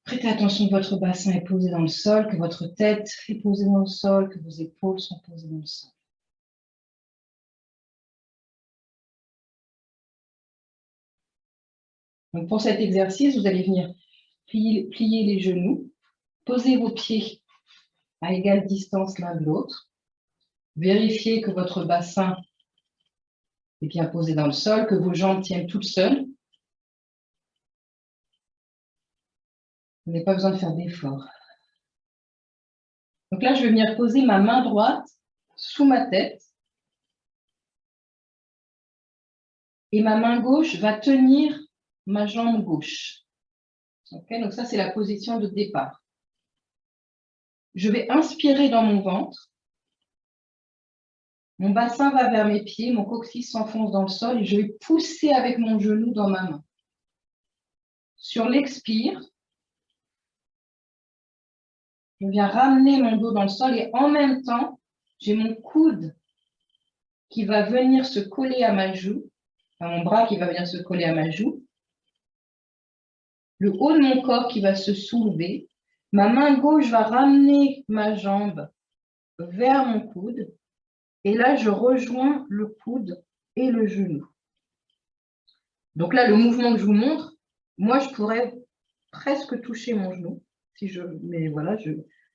Prêtez attention que votre bassin est posé dans le sol, que votre tête est posée dans le sol, que vos épaules sont posées dans le sol. Donc pour cet exercice, vous allez venir plier les genoux, poser vos pieds à égale distance l'un de l'autre, vérifiez que votre bassin est bien posé dans le sol, que vos jambes tiennent toutes seules. Vous n'avez pas besoin de faire d'efforts. Donc là, je vais venir poser ma main droite sous ma tête et ma main gauche va tenir ma jambe gauche. Okay, donc ça, c'est la position de départ. Je vais inspirer dans mon ventre. Mon bassin va vers mes pieds, mon coccyx s'enfonce dans le sol et je vais pousser avec mon genou dans ma main. Sur l'expire, je viens ramener mon dos dans le sol et en même temps, j'ai mon coude qui va venir se coller à ma joue, enfin, mon bras qui va venir se coller à ma joue, le haut de mon corps qui va se soulever, ma main gauche va ramener ma jambe vers mon coude et là, je rejoins le coude et le genou. Donc là, le mouvement que je vous montre, moi, je pourrais presque toucher mon genou, mais voilà,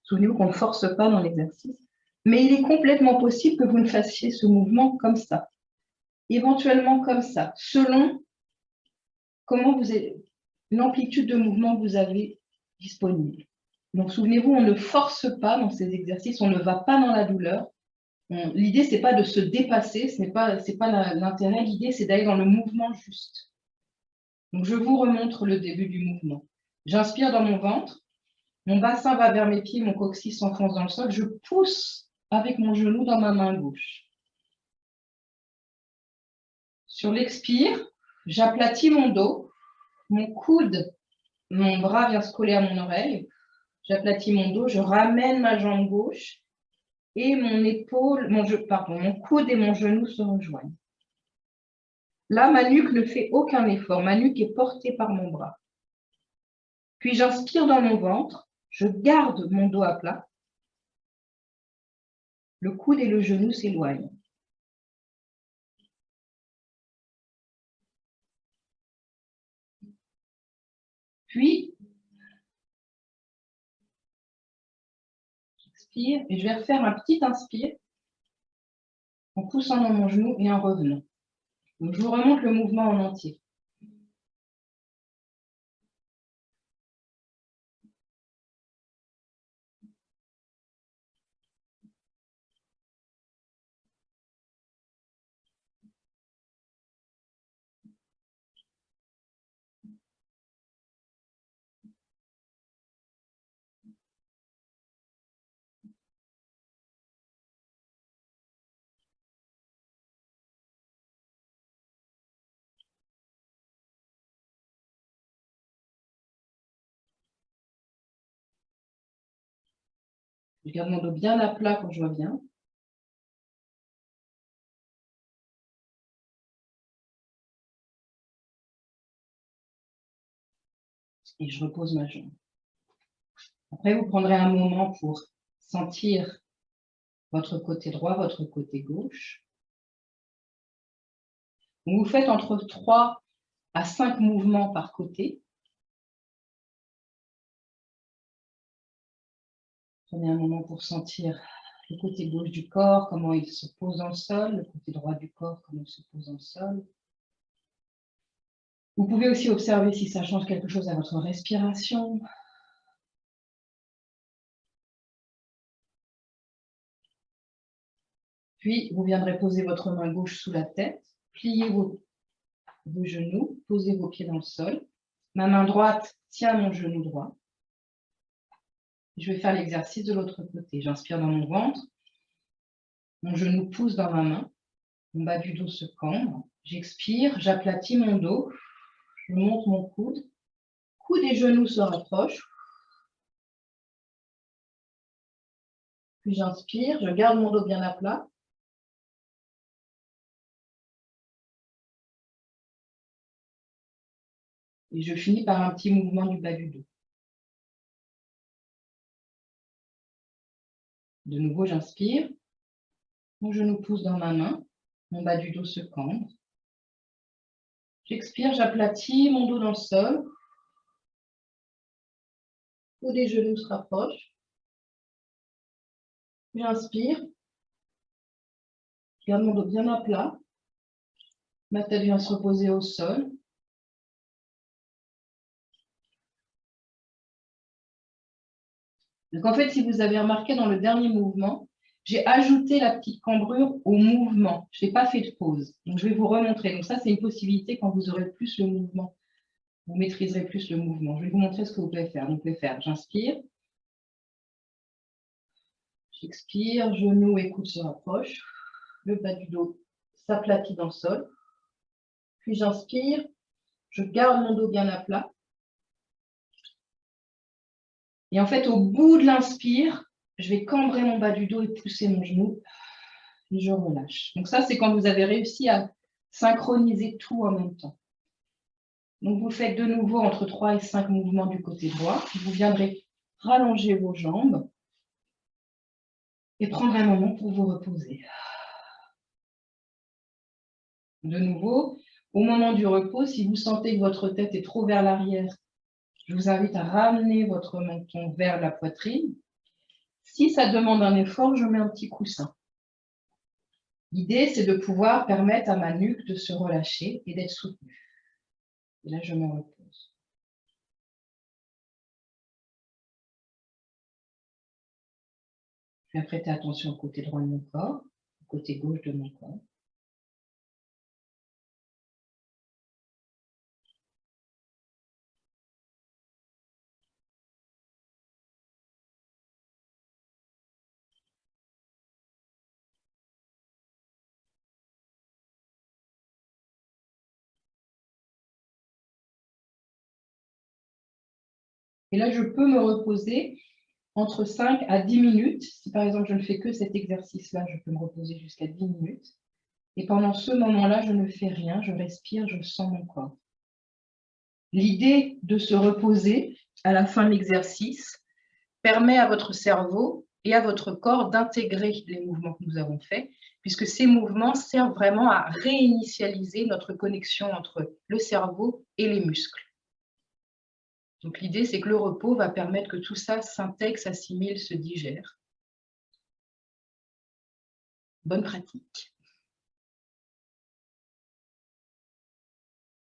souvenez-vous qu'on ne force pas dans l'exercice. Mais il est complètement possible que vous ne fassiez ce mouvement comme ça, éventuellement comme ça, selon l'amplitude de mouvement que vous avez disponible. Donc, souvenez-vous, on ne force pas dans ces exercices, on ne va pas dans la douleur. L'idée, ce n'est pas de se dépasser, ce n'est pas l'intérêt, l'idée, c'est d'aller dans le mouvement juste. Donc, je vous remontre le début du mouvement. J'inspire dans mon ventre, mon bassin va vers mes pieds, mon coccyx s'enfonce dans le sol, je pousse avec mon genou dans ma main gauche. Sur l'expire, j'aplatis mon dos, mon coude, mon bras vient se coller à mon oreille, j'aplatis mon dos, je ramène ma jambe gauche et mon coude et mon genou se rejoignent. Là, ma nuque ne fait aucun effort, ma nuque est portée par mon bras. Puis j'inspire dans mon ventre, je garde mon dos à plat, le coude et le genou s'éloignent. Puis, j'expire et je vais refaire un petit inspire en poussant dans mon genou et en revenant. Donc, je vous remonte le mouvement en entier. Je garde mon dos bien à plat quand je reviens. Et je repose ma jambe. Après, vous prendrez un moment pour sentir votre côté droit, votre côté gauche. Vous faites entre 3 à 5 mouvements par côté. Prenez un moment pour sentir le côté gauche du corps, comment il se pose dans le sol, le côté droit du corps, comment il se pose dans le sol. Vous pouvez aussi observer si ça change quelque chose à votre respiration. Puis, vous viendrez poser votre main gauche sous la tête, pliez vos genoux, posez vos pieds dans le sol. Ma main droite tient mon genou droit. Je vais faire l'exercice de l'autre côté. J'inspire dans mon ventre. Mon genou pousse dans ma main. Mon bas du dos se cambre. J'expire, j'aplatis mon dos. Je monte mon coude. Coude et genoux se rapprochent. Puis j'inspire, je garde mon dos bien à plat. Et je finis par un petit mouvement du bas du dos. De nouveau, j'inspire. Mon genou pousse dans ma main. Mon bas du dos se cambre. J'expire, j'aplatis mon dos dans le sol. Le haut des genoux se rapproche. J'inspire. Je garde mon dos bien à plat. Ma tête vient se reposer au sol. Donc en fait, si vous avez remarqué dans le dernier mouvement, j'ai ajouté la petite cambrure au mouvement. Je n'ai pas fait de pause. Donc je vais vous remontrer. Donc ça, c'est une possibilité quand vous aurez plus le mouvement. Vous maîtriserez plus le mouvement. Je vais vous montrer ce que vous pouvez faire. Donc vous pouvez faire, j'inspire. J'expire, genou et coude se rapprochent. Le bas du dos s'aplatit dans le sol. Puis j'inspire. Je garde mon dos bien à plat. Et en fait, au bout de l'inspire, je vais cambrer mon bas du dos et pousser mon genou. Et je relâche. Donc ça, c'est quand vous avez réussi à synchroniser tout en même temps. Donc vous faites de nouveau entre 3 et 5 mouvements du côté droit. Vous viendrez rallonger vos jambes et prendre un moment pour vous reposer. De nouveau, au moment du repos, si vous sentez que votre tête est trop vers l'arrière, je vous invite à ramener votre menton vers la poitrine. Si ça demande un effort, je mets un petit coussin. L'idée, c'est de pouvoir permettre à ma nuque de se relâcher et d'être soutenue. Et là, je me repose. Je vais prêter attention au côté droit de mon corps, au côté gauche de mon corps. Et là, je peux me reposer entre 5 à 10 minutes. Si par exemple, je ne fais que cet exercice-là, je peux me reposer jusqu'à 10 minutes. Et pendant ce moment-là, je ne fais rien, je respire, je sens mon corps. L'idée de se reposer à la fin de l'exercice permet à votre cerveau et à votre corps d'intégrer les mouvements que nous avons faits, puisque ces mouvements servent vraiment à réinitialiser notre connexion entre le cerveau et les muscles. Donc l'idée, c'est que le repos va permettre que tout ça s'intègre, s'assimile, se digère. Bonne pratique.